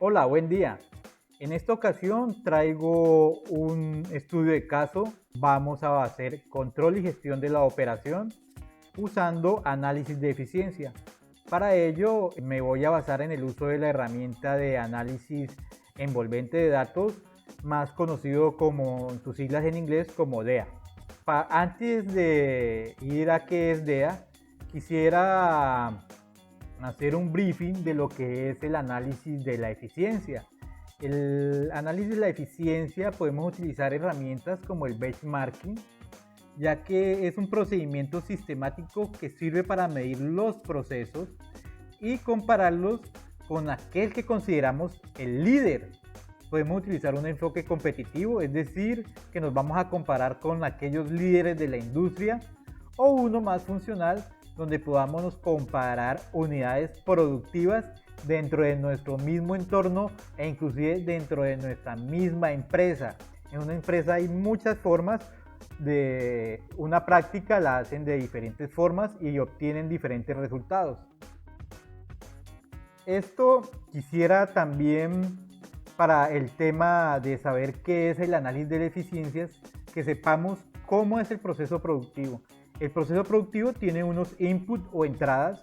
Hola, buen día. En esta ocasión traigo un estudio de caso. Vamos a hacer control y gestión de la operación usando análisis de eficiencia. Para ello me voy a basar en el uso de la herramienta de análisis envolvente de datos, más conocido como sus siglas en inglés como DEA. Antes de ir a qué es DEA, quisiera hacer un briefing de lo que es el análisis de la eficiencia. El análisis de la eficiencia podemos utilizar herramientas como el benchmarking, ya que es un procedimiento sistemático que sirve para medir los procesos y compararlos con aquel que consideramos el líder. Podemos utilizar un enfoque competitivo, es decir, que nos vamos a comparar con aquellos líderes de la industria, o uno más funcional, donde podamos comparar unidades productivas dentro de nuestro mismo entorno e inclusive dentro de nuestra misma empresa. En una empresa hay muchas formas de una práctica, la hacen de diferentes formas y obtienen diferentes resultados. Esto quisiera también, para el tema de saber qué es el análisis de eficiencias, que sepamos cómo es el proceso productivo. El proceso productivo tiene unos inputs o entradas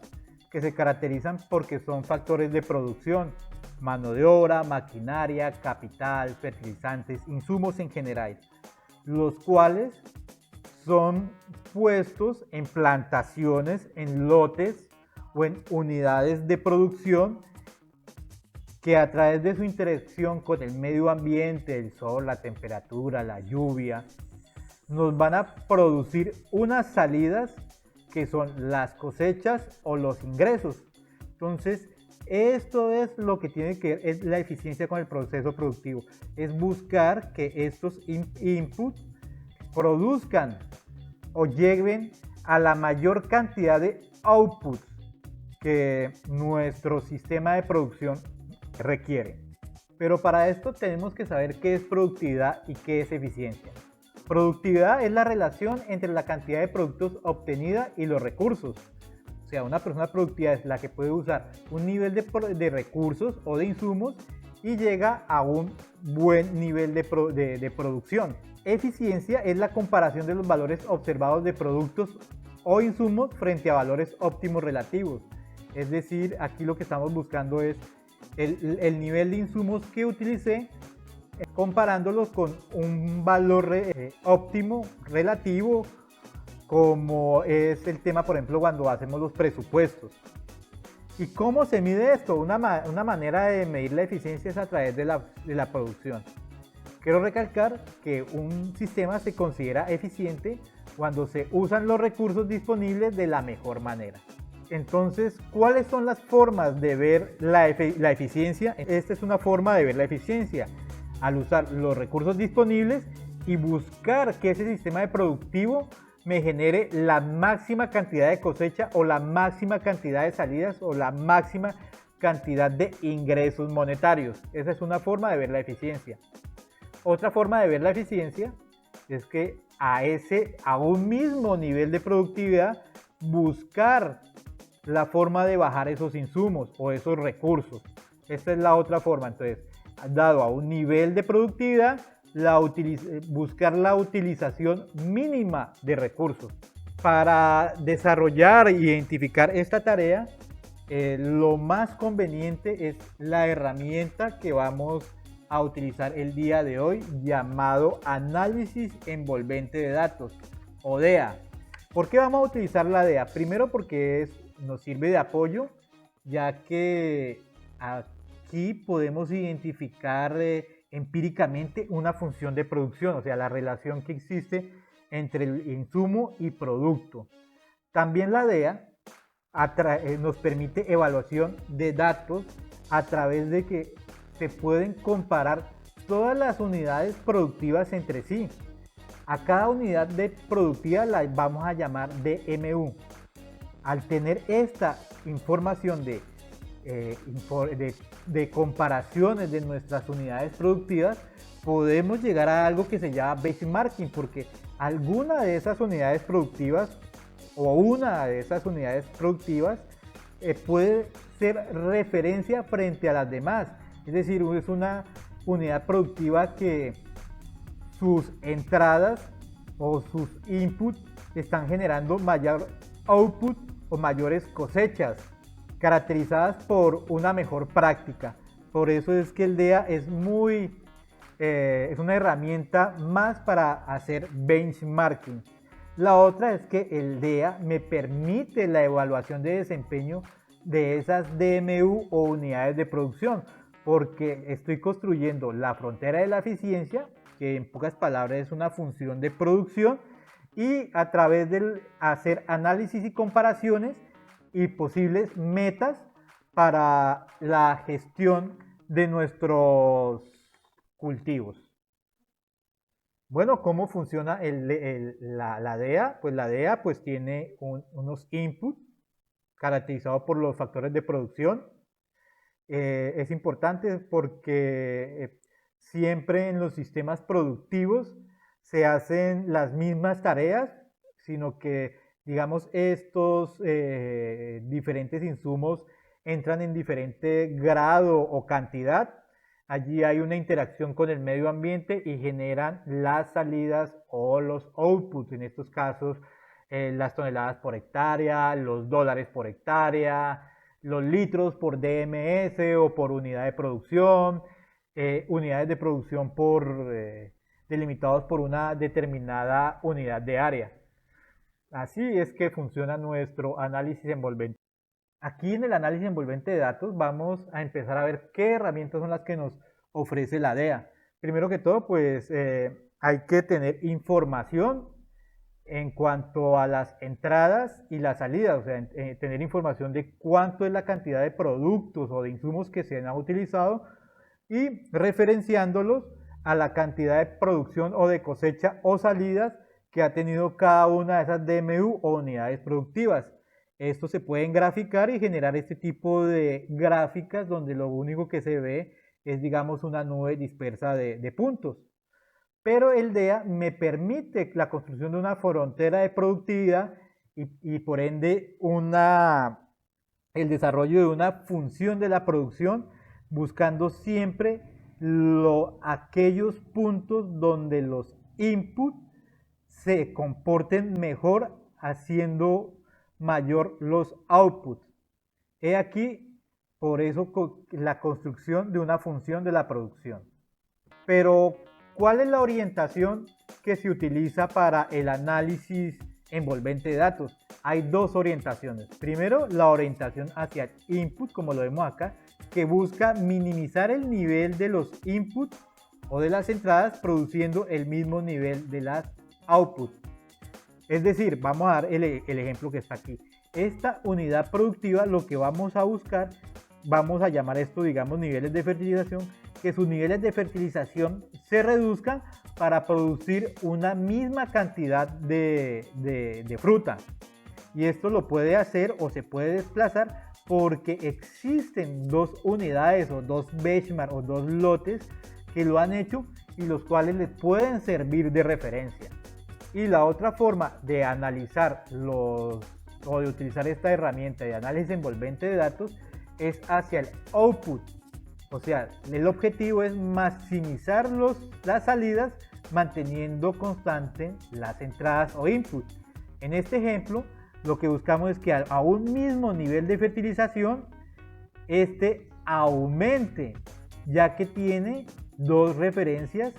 que se caracterizan porque son factores de producción: mano de obra, maquinaria, capital, fertilizantes, insumos en general, los cuales son puestos en plantaciones, en lotes o en unidades de producción que a través de su interacción con el medio ambiente, el sol, la temperatura, la lluvia, nos van a producir unas salidas que son las cosechas o los ingresos. Entonces, esto es lo que tiene que ver, es la eficiencia con el proceso productivo. Es buscar que estos inputs produzcan o lleguen a la mayor cantidad de outputs que nuestro sistema de producción requiere. Pero para esto tenemos que saber qué es productividad y qué es eficiencia. Productividad es la relación entre la cantidad de productos obtenida y los recursos. O sea, una persona productiva es la que puede usar un nivel de recursos o de insumos y llega a un buen nivel de producción. Eficiencia es la comparación de los valores observados de productos o insumos frente a valores óptimos relativos. Es decir, aquí lo que estamos buscando es el nivel de insumos que utilicé, comparándolos con un valor óptimo relativo, como es el tema, por ejemplo, cuando hacemos los presupuestos. ¿Y cómo se mide esto? Una manera de medir la eficiencia es a través de la producción. Quiero recalcar que un sistema se considera eficiente cuando se usan los recursos disponibles de la mejor manera. Entonces, ¿cuáles son las formas de ver la eficiencia? Esta es una forma de ver la eficiencia, al usar los recursos disponibles y buscar que ese sistema de productivo me genere la máxima cantidad de cosecha o la máxima cantidad de salidas o la máxima cantidad de ingresos monetarios. Esa es una forma de ver la eficiencia. Otra forma de ver la eficiencia es que a un mismo nivel de productividad, buscar la forma de bajar esos insumos o esos recursos. Esta es la otra forma. Entonces, dado a un nivel de productividad, buscar la utilización mínima de recursos. Para desarrollar e identificar esta tarea, lo más conveniente es la herramienta que vamos a utilizar el día de hoy, llamado análisis envolvente de datos, o DEA. ¿Por qué vamos a utilizar la DEA? Primero porque nos sirve de apoyo, ya que aquí podemos identificar empíricamente una función de producción, o sea, la relación que existe entre el insumo y producto. También la DEA nos permite evaluación de datos a través de que se pueden comparar todas las unidades productivas entre sí. A cada unidad productiva la vamos a llamar DMU. Al tener esta información de comparaciones de nuestras unidades productivas, podemos llegar a algo que se llama benchmarking, porque alguna de esas unidades productivas o una de esas unidades productivas puede ser referencia frente a las demás. Es decir, es una unidad productiva que sus entradas o sus inputs están generando mayor output o mayores cosechas, caracterizadas por una mejor práctica. Por eso es que el DEA es una herramienta más para hacer benchmarking. La otra es que el DEA me permite la evaluación de desempeño de esas DMU o unidades de producción, porque estoy construyendo la frontera de la eficiencia, que en pocas palabras es una función de producción, y a través de hacer análisis y comparaciones y posibles metas para la gestión de nuestros cultivos. Bueno, ¿cómo funciona la DEA? Pues la DEA pues tiene unos inputs caracterizados por los factores de producción. Es importante porque siempre en los sistemas productivos se hacen las mismas tareas, sino que, digamos, estos diferentes insumos entran en diferente grado o cantidad. Allí hay una interacción con el medio ambiente y generan las salidas o los outputs, en estos casos las toneladas por hectárea, los dólares por hectárea, los litros por DMS o por unidad de producción, unidades de producción delimitados por una determinada unidad de área. Así es que funciona nuestro análisis envolvente. Aquí en el análisis envolvente de datos vamos a empezar a ver qué herramientas son las que nos ofrece la DEA. Primero que todo, pues hay que tener información en cuanto a las entradas y las salidas, o sea, tener información de cuánto es la cantidad de productos o de insumos que se han utilizado y referenciándolos a la cantidad de producción o de cosecha o salidas que ha tenido cada una de esas DMU o unidades productivas. Esto se pueden graficar y generar este tipo de gráficas donde lo único que se ve es, digamos, una nube dispersa de puntos. Pero el DEA me permite la construcción de una frontera de productividad y por ende el desarrollo de una función de la producción, buscando siempre aquellos puntos donde los inputs se comporten mejor, haciendo mayor los outputs. He aquí, por eso, la construcción de una función de la producción. Pero, ¿cuál es la orientación que se utiliza para el análisis envolvente de datos? Hay dos orientaciones. Primero, la orientación hacia el input, como lo vemos acá, que busca minimizar el nivel de los inputs o de las entradas, produciendo el mismo nivel de las outputs. Es decir, vamos a dar el ejemplo que está aquí. Esta unidad productiva, lo que vamos a buscar, vamos a llamar esto, digamos, niveles de fertilización, que sus niveles de fertilización se reduzcan para producir una misma cantidad de fruta. Y esto lo puede hacer o se puede desplazar porque existen dos unidades o dos benchmarks o dos lotes que lo han hecho y los cuales les pueden servir de referencia. Y la otra forma de analizar o de utilizar esta herramienta de análisis envolvente de datos es hacia el output. O sea, el objetivo es maximizar las salidas manteniendo constante las entradas o inputs. En este ejemplo, lo que buscamos es que a un mismo nivel de fertilización, este aumente, ya que tiene dos referencias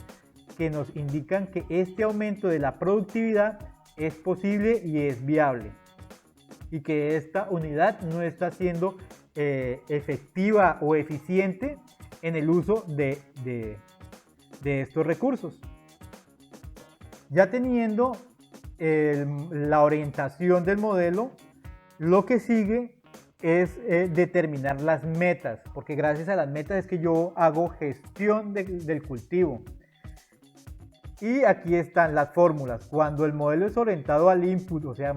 que nos indican que este aumento de la productividad es posible y es viable, y que esta unidad no está siendo efectiva o eficiente en el uso de estos recursos. Ya teniendo la orientación del modelo, lo que sigue es determinar las metas, porque gracias a las metas es que yo hago gestión del cultivo. Y aquí están las fórmulas. Cuando el modelo es orientado al input, o sea,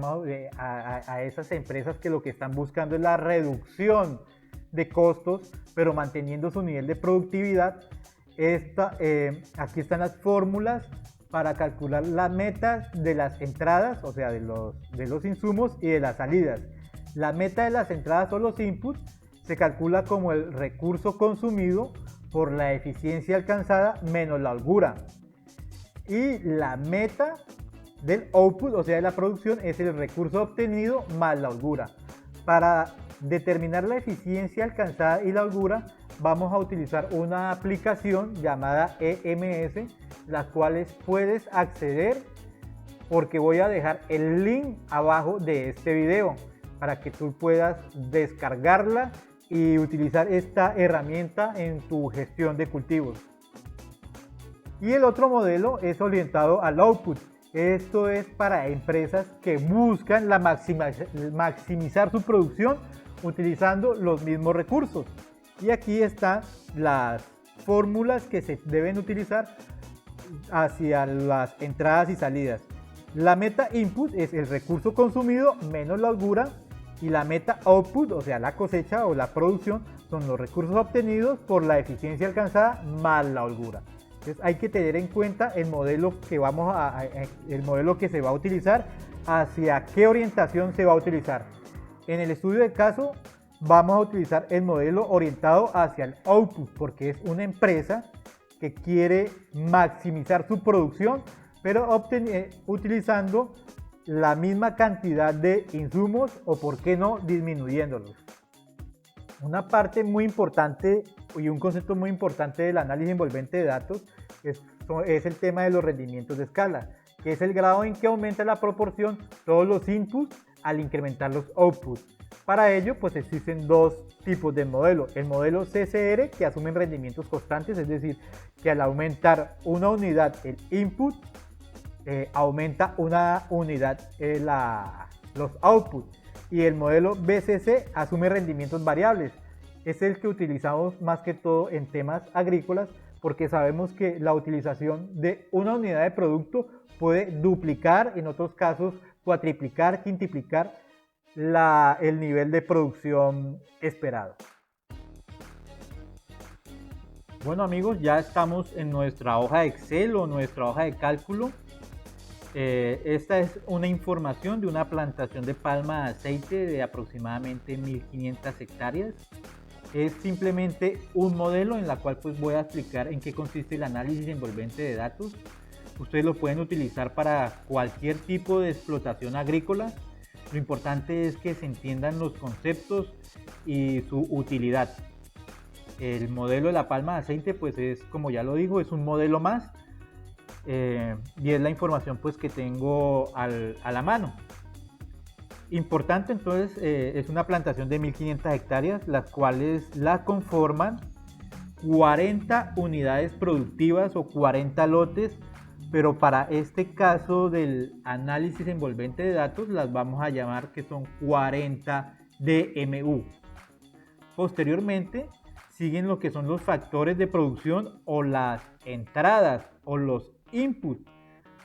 a esas empresas que lo que están buscando es la reducción de costos, pero manteniendo su nivel de productividad, aquí están las fórmulas para calcular las metas de las entradas, o sea, de los insumos y de las salidas. La meta de las entradas o los inputs se calcula como el recurso consumido por la eficiencia alcanzada menos la holgura. Y la meta del output, o sea de la producción, es el recurso obtenido más la holgura. Para determinar la eficiencia alcanzada y la holgura, vamos a utilizar una aplicación llamada EMS, las cuales puedes acceder porque voy a dejar el link abajo de este video para que tú puedas descargarla y utilizar esta herramienta en tu gestión de cultivos. Y el otro modelo es orientado al output. Esto es para empresas que buscan maximizar su producción utilizando los mismos recursos. Y aquí están las fórmulas que se deben utilizar hacia las entradas y salidas. La meta input es el recurso consumido menos la holgura, y la meta output, o sea la cosecha o la producción, son los recursos obtenidos por la eficiencia alcanzada más la holgura. Entonces hay que tener en cuenta el modelo que se va a utilizar, hacia qué orientación se va a utilizar. En el estudio de caso vamos a utilizar el modelo orientado hacia el output, porque es una empresa que quiere maximizar su producción, pero utilizando la misma cantidad de insumos, o por qué no disminuyéndolos. Una parte muy importante y un concepto muy importante del análisis envolvente de datos es el tema de los rendimientos de escala, que es el grado en que aumenta la proporción todos los inputs al incrementar los outputs. Para ello pues existen dos tipos de modelo: el modelo CCR, que asume rendimientos constantes, es decir, que al aumentar una unidad el input, aumenta una unidad los outputs. Y el modelo BCC asume rendimientos variables. Es el que utilizamos más que todo en temas agrícolas, porque sabemos que la utilización de una unidad de producto puede duplicar, en otros casos cuatriplicar, quintuplicar el nivel de producción esperado. Bueno amigos, ya estamos en nuestra hoja de Excel o nuestra hoja de cálculo. Esta es una información de una plantación de palma de aceite de aproximadamente 1500 hectáreas. Es simplemente un modelo en la cual pues voy a explicar en qué consiste el análisis envolvente de datos. Ustedes lo pueden utilizar para cualquier tipo de explotación agrícola. Lo importante es que se entiendan los conceptos y su utilidad. El modelo de la palma de aceite pues es, como ya lo digo, es un modelo más. Y es la información pues que tengo a la mano. Importante entonces, es una plantación de 1500 hectáreas, las cuales la conforman 40 unidades productivas o 40 lotes, pero para este caso del análisis envolvente de datos las vamos a llamar que son 40 DMU. Posteriormente siguen lo que son los factores de producción o las entradas o los input.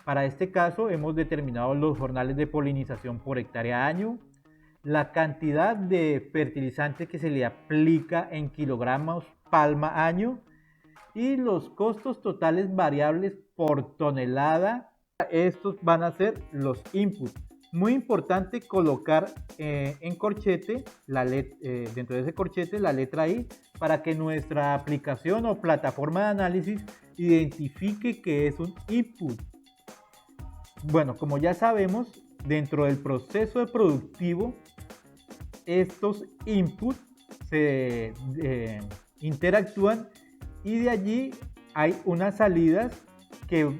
Para este caso hemos determinado los jornales de polinización por hectárea año, la cantidad de fertilizante que se le aplica en kilogramos palma año y los costos totales variables por tonelada. Estos van a ser los inputs. Muy importante colocar en corchete dentro de ese corchete la letra I, para que nuestra aplicación o plataforma de análisis identifique que es un input. Bueno, como ya sabemos, dentro del proceso productivo, estos inputs se interactúan, y de allí hay unas salidas que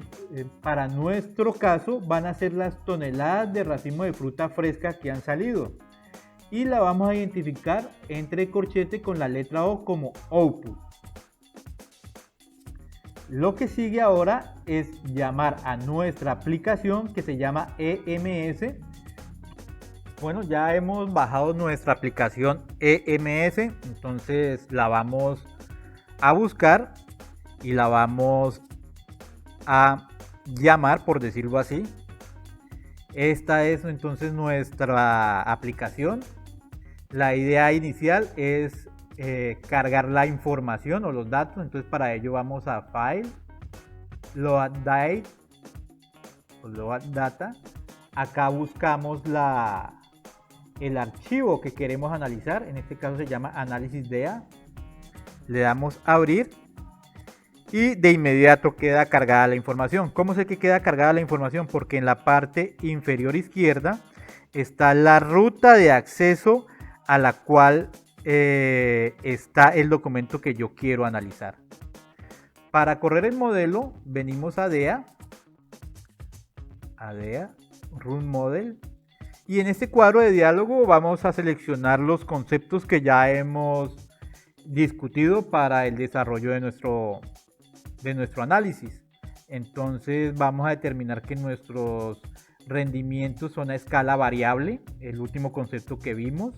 para nuestro caso van a ser las toneladas de racimo de fruta fresca que han salido, y la vamos a identificar entre corchete con la letra O como output. Lo que sigue ahora es llamar a nuestra aplicación, que se llama EMS. Bueno, ya hemos bajado nuestra aplicación EMS, entonces la vamos a buscar y la vamos a llamar, por decirlo así. Esta es entonces nuestra aplicación. La idea inicial es cargar la información o los datos. Entonces para ello vamos a File, Load Date o Load Data. Acá buscamos el archivo que queremos analizar. En este caso se llama análisis DEA. Le damos a abrir y de inmediato queda cargada la información. ¿Cómo sé que queda cargada la información? Porque en la parte inferior izquierda está la ruta de acceso a la cual está el documento que yo quiero analizar. Para correr el modelo venimos a DEA, Run Model, y en este cuadro de diálogo vamos a seleccionar los conceptos que ya hemos discutido para el desarrollo de nuestro análisis. Entonces vamos a determinar que nuestros rendimientos son a escala variable, el último concepto que vimos,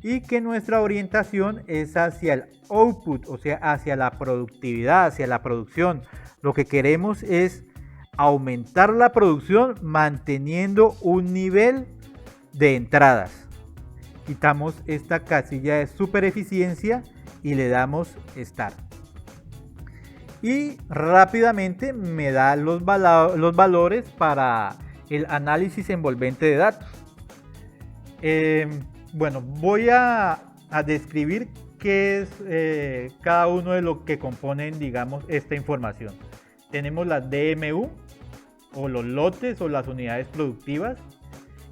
y que nuestra orientación es hacia el output, o sea, hacia la productividad, hacia la producción. Lo que queremos es aumentar la producción manteniendo un nivel de entradas. Quitamos esta casilla de super eficiencia y le damos Start. Y rápidamente me da los valores para el análisis envolvente de datos. Bueno, voy a describir qué es cada uno de lo que componen, digamos, esta información. Tenemos las DMU, o los lotes o las unidades productivas.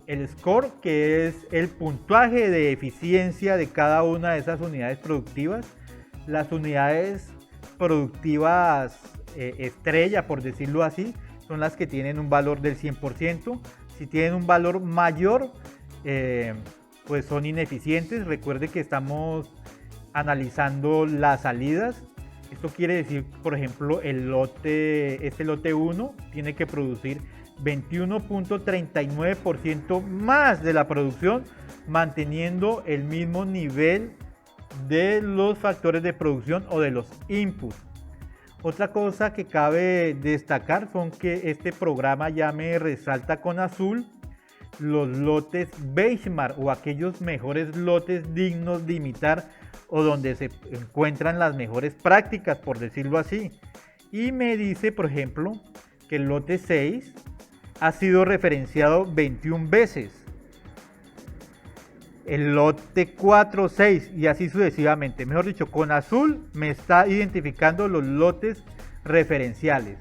El score, que es el puntaje de eficiencia de cada una de esas unidades productivas. Las unidades productivas estrella, por decirlo así, son las que tienen un valor del 100%. Si tienen un valor mayor, pues son ineficientes. Recuerde que estamos analizando las salidas. Esto quiere decir, por ejemplo, este lote 1 tiene que producir 21.39% más de la producción, manteniendo el mismo nivel de los factores de producción o de los inputs. Otra cosa que cabe destacar son que este programa ya me resalta con azul los lotes benchmark o aquellos mejores lotes dignos de imitar o donde se encuentran las mejores prácticas, por decirlo así. Y me dice, por ejemplo, que el lote 6 ha sido referenciado 21 veces. El lote 4, 6 y así sucesivamente. Mejor dicho, con azul me está identificando los lotes referenciales.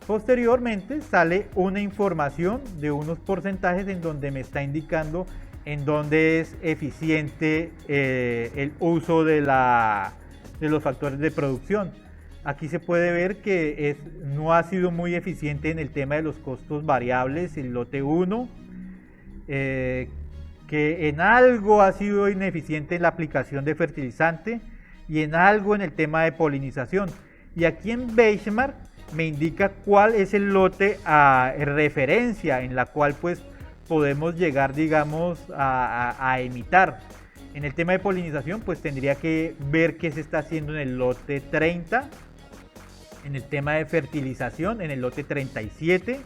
Posteriormente sale una información de unos porcentajes en donde me está indicando en donde es eficiente el uso de los factores de producción. Aquí se puede ver que no ha sido muy eficiente en el tema de los costos variables, el lote 1, que en algo ha sido ineficiente en la aplicación de fertilizante y en algo en el tema de polinización. Y aquí en Benchmark me indica cuál es el lote a referencia en la cual pues podemos llegar, digamos, a imitar. En el tema de polinización pues tendría que ver qué se está haciendo en el lote 30, en el tema de fertilización en el lote 37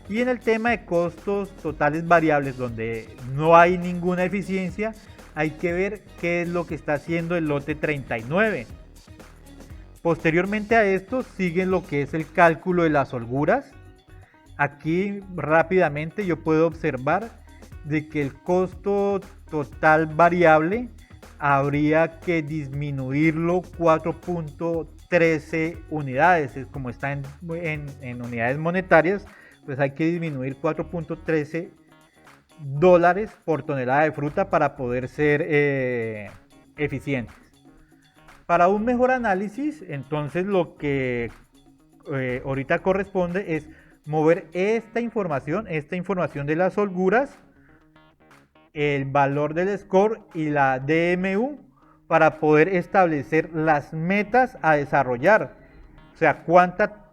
y en el tema de costos totales variables donde no hay ninguna eficiencia, hay que ver qué es lo que está haciendo el lote 39. Posteriormente a esto sigue lo que es el cálculo de las holguras. Aquí rápidamente yo puedo observar de que el costo total variable habría que disminuirlo 4.13 unidades. Como está en unidades monetarias, pues hay que disminuir 4.13 dólares por tonelada de fruta para poder ser eficientes. Para un mejor análisis, entonces lo que ahorita corresponde es mover esta información de las holguras, el valor del score y la DMU para poder establecer las metas a desarrollar. O sea, cuánta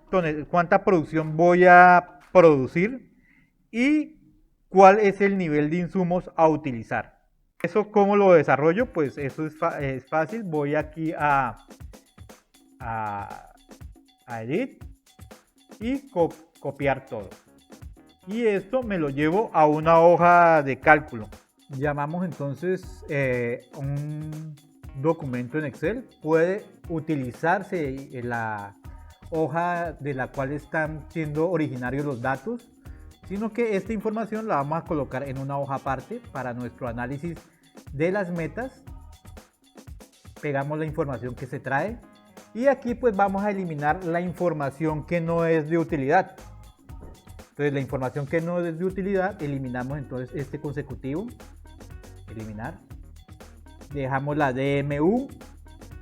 producción voy a producir y cuál es el nivel de insumos a utilizar. ¿Eso cómo lo desarrollo? Pues eso es fácil. Voy aquí a Edit y copiar todo. Y esto me lo llevo a una hoja de cálculo. Llamamos entonces un documento en Excel. Puede utilizarse la hoja de la cual están siendo originarios los datos, sino que esta información la vamos a colocar en una hoja aparte para nuestro análisis de las metas. Pegamos la información que se trae Y aquí pues vamos a eliminar la información que no es de utilidad. Entonces la información que no es de utilidad, eliminamos entonces este consecutivo, eliminar. Dejamos la DMU,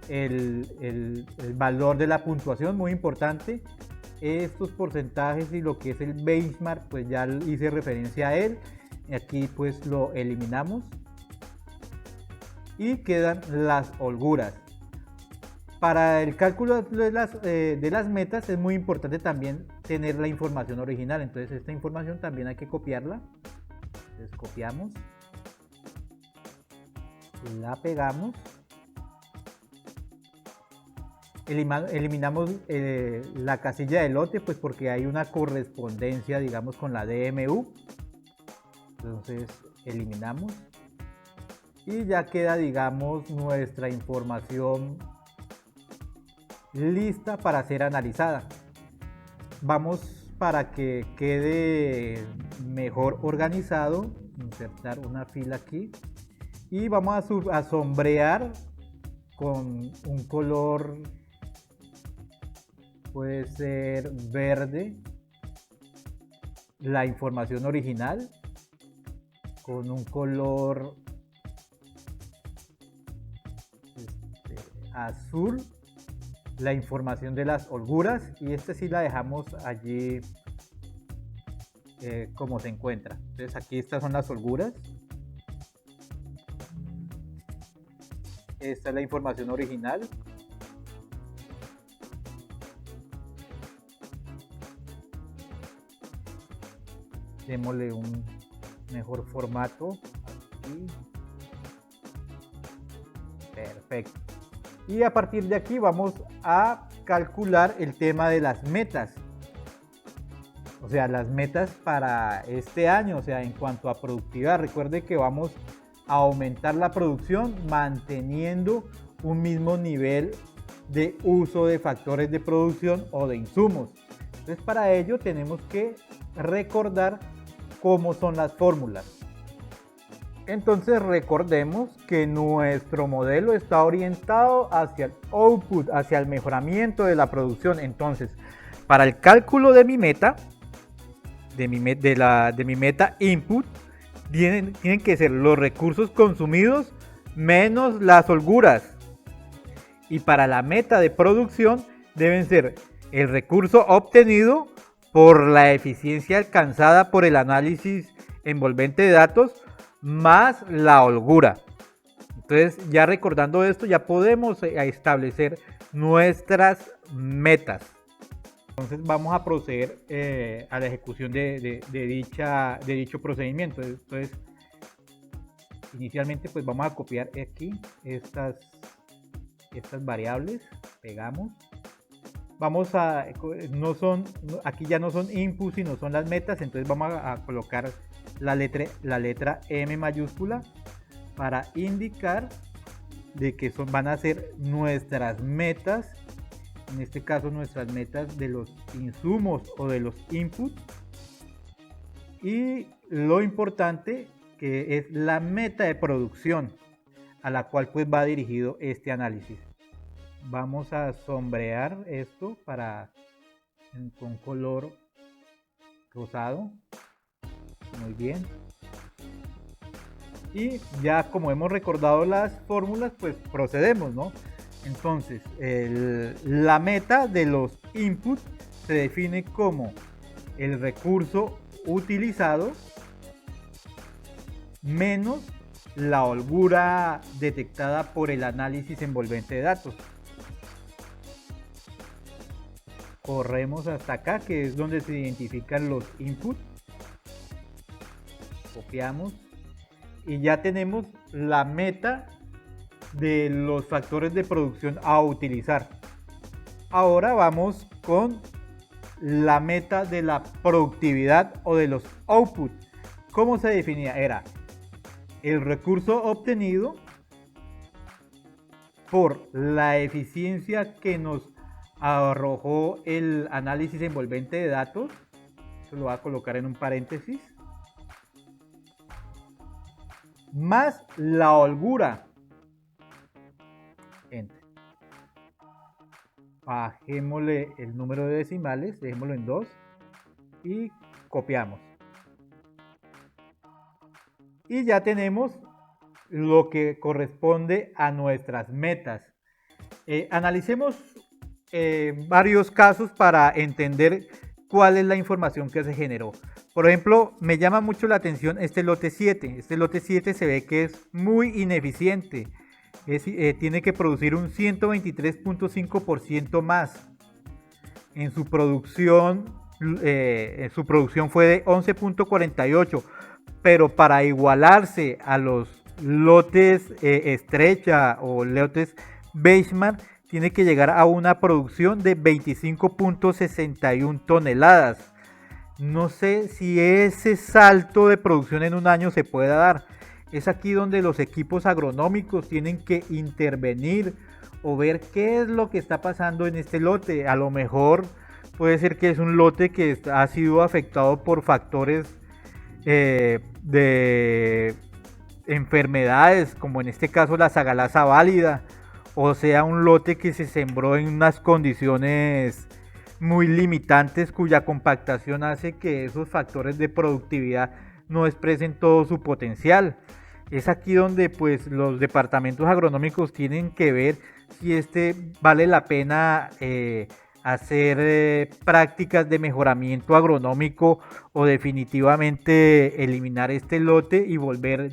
el valor de la puntuación, muy importante. Estos porcentajes y lo que es el benchmark, pues ya hice referencia a él. Aquí pues lo eliminamos. Y quedan las holguras. Para el cálculo de las metas es muy importante también tener la información original. Entonces esta información también hay que copiarla. Entonces copiamos, la pegamos, eliminamos la casilla de lote, pues porque hay una correspondencia, digamos, con la DMU. Entonces eliminamos y ya queda, digamos, nuestra información lista para ser analizada. Vamos, para que quede mejor organizado, insertar una fila aquí y vamos a sombrear con un color, puede ser verde, la información original, con un color azul la información de las holguras, y sí la dejamos allí como se encuentra. Entonces aquí estas son las holguras, esta es la información original, démosle un mejor formato aquí. Perfecto. Y a partir de aquí vamos a calcular el tema de las metas. O sea, las metas para este año, o sea, en cuanto a productividad. Recuerde que vamos a aumentar la producción manteniendo un mismo nivel de uso de factores de producción o de insumos. Entonces, para ello tenemos que recordar cómo son las fórmulas. Entonces recordemos que nuestro modelo está orientado hacia el output, hacia el mejoramiento de la producción. Entonces, para el cálculo de mi meta, de mi meta input, tienen que ser los recursos consumidos menos las holguras. Y para la meta de producción deben ser el recurso obtenido por la eficiencia alcanzada por el análisis envolvente de datos más la holgura. Entonces, ya recordando esto, ya podemos establecer nuestras metas. Entonces vamos a proceder a la ejecución de dicho procedimiento. Entonces, inicialmente pues vamos a copiar aquí estas variables, pegamos. Vamos a, aquí ya no son inputs, sino son las metas. Entonces vamos a colocar la letra M mayúscula para indicar de que van a ser nuestras metas, en este caso nuestras metas de los insumos o de los inputs, y lo importante que es la meta de producción a la cual pues va dirigido este análisis. Vamos a sombrear esto con color rosado. Muy bien. Y ya como hemos recordado las fórmulas, pues procedemos, ¿no? Entonces, la meta de los inputs se define como el recurso utilizado menos la holgura detectada por el análisis envolvente de datos. Corremos hasta acá, que es donde se identifican los inputs. Copiamos y ya tenemos la meta de los factores de producción a utilizar. Ahora vamos con la meta de la productividad o de los outputs. ¿Cómo se definía? Era el recurso obtenido por la eficiencia que nos arrojó el análisis envolvente de datos. Esto lo voy a colocar en un paréntesis. Más la holgura. Enter. bajémosle el número de decimales, dejémoslo en 2 y copiamos. Y ya tenemos lo que corresponde a nuestras metas. Analicemos varios casos para entender cuál es la información que se generó. Por ejemplo, me llama mucho la atención este lote 7. Este lote 7 se ve que es muy ineficiente. Tiene que producir un 123.5% más. En su producción fue de 11.48, pero para igualarse a los lotes estrecha o lotes benchmark, tiene que llegar a una producción de 25.61 toneladas. No sé si ese salto de producción en un año se pueda dar. Es aquí donde los equipos agronómicos tienen que intervenir o ver qué es lo que está pasando en este lote. A lo mejor puede ser que es un lote que ha sido afectado por factores de enfermedades, como en este caso la sagalasa válida, o sea un lote que se sembró en unas condiciones muy limitantes cuya compactación hace que esos factores de productividad no expresen todo su potencial. Es aquí donde pues los departamentos agronómicos tienen que ver si vale la pena hacer prácticas de mejoramiento agronómico o definitivamente eliminar este lote y volver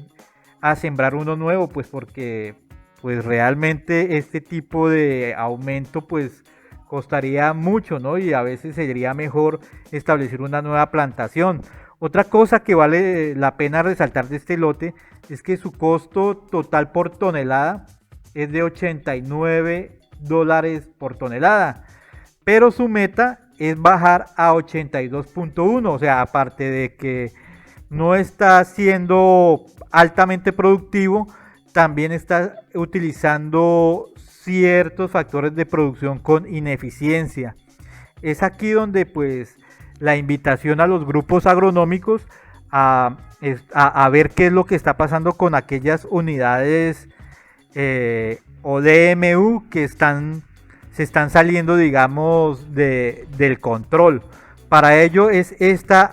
a sembrar uno nuevo, pues porque pues realmente este tipo de aumento pues costaría mucho, ¿no? Y a veces sería mejor establecer una nueva plantación. Otra cosa que vale la pena resaltar de este lote es que su costo total por tonelada es de $89 por tonelada, pero su meta es bajar a 82.1, o sea, aparte de que no está siendo altamente productivo, también está utilizando ciertos factores de producción con ineficiencia. Es aquí donde pues la invitación a los grupos agronómicos a ver qué es lo que está pasando con aquellas unidades o DMU que se están saliendo, digamos, del control. Para ello es esta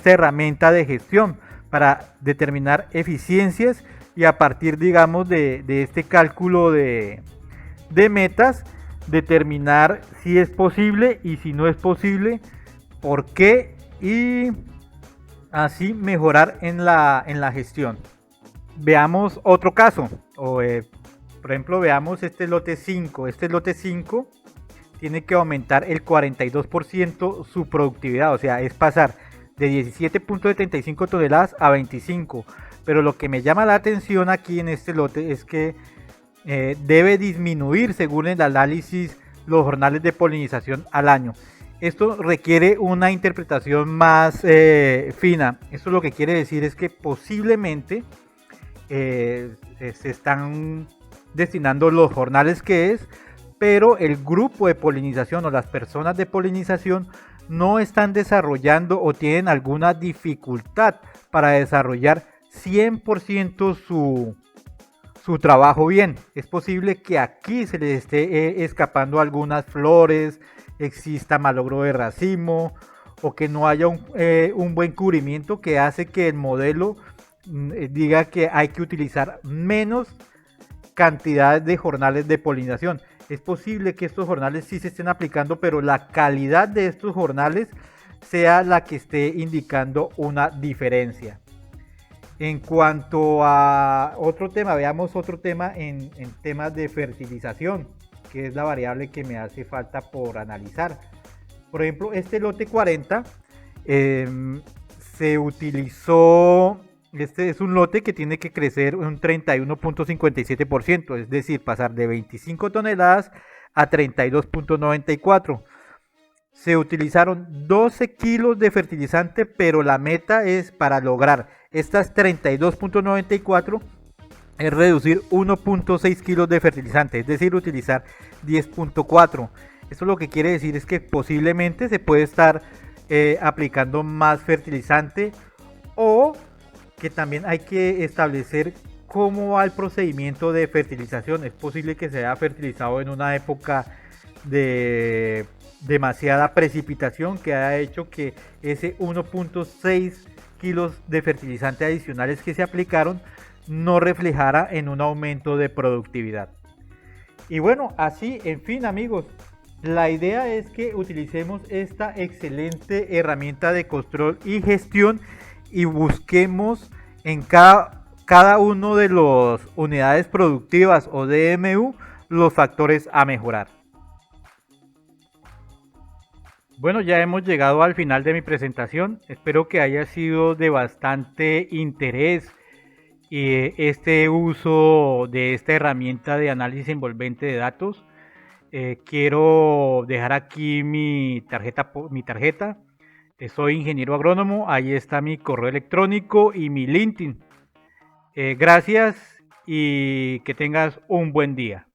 herramienta de gestión para determinar eficiencias y a partir, digamos, de este cálculo de metas, determinar si es posible y si no es posible, por qué, y así mejorar en la gestión. Veamos otro caso, por ejemplo, veamos este lote 5. Este lote 5 tiene que aumentar el 42% su productividad, o sea, es pasar de 17.75 toneladas a 25. Pero lo que me llama la atención aquí en este lote es que debe disminuir, según el análisis, los jornales de polinización al año. Esto requiere una interpretación más fina. Esto lo que quiere decir es que posiblemente se están destinando los jornales que es, pero el grupo de polinización o las personas de polinización no están desarrollando o tienen alguna dificultad para desarrollar 100% su trabajo bien. Es posible que aquí se les esté escapando algunas flores, exista malogro de racimo o que no haya un buen cubrimiento que hace que el modelo diga que hay que utilizar menos cantidad de jornales de polinización. Es posible que estos jornales sí se estén aplicando, pero la calidad de estos jornales sea la que esté indicando una diferencia. En cuanto a otro tema, veamos otro tema en temas de fertilización, que es la variable que me hace falta por analizar. Por ejemplo, este lote 40 se utilizó, este es un lote que tiene que crecer un 31.57%, es decir, pasar de 25 toneladas a 32.94. Se utilizaron 12 kilos de fertilizante, pero la meta es para lograr estas 32.94 es reducir 1.6 kilos de fertilizante, es decir, utilizar 10.4. Esto lo que quiere decir es que posiblemente se puede estar aplicando más fertilizante, o que también hay que establecer cómo va el procedimiento de fertilización. Es posible que se haya fertilizado en una época de demasiada precipitación que ha hecho que ese 1.6 kilos de fertilizante adicionales que se aplicaron no reflejara en un aumento de productividad. Y bueno, así, en fin, amigos, la idea es que utilicemos esta excelente herramienta de control y gestión y busquemos en cada uno de las unidades productivas o DMU los factores a mejorar. Bueno, ya hemos llegado al final de mi presentación. Espero que haya sido de bastante interés este uso de esta herramienta de análisis envolvente de datos. Quiero dejar aquí mi tarjeta. Soy ingeniero agrónomo. Ahí está mi correo electrónico y mi LinkedIn. Gracias y que tengas un buen día.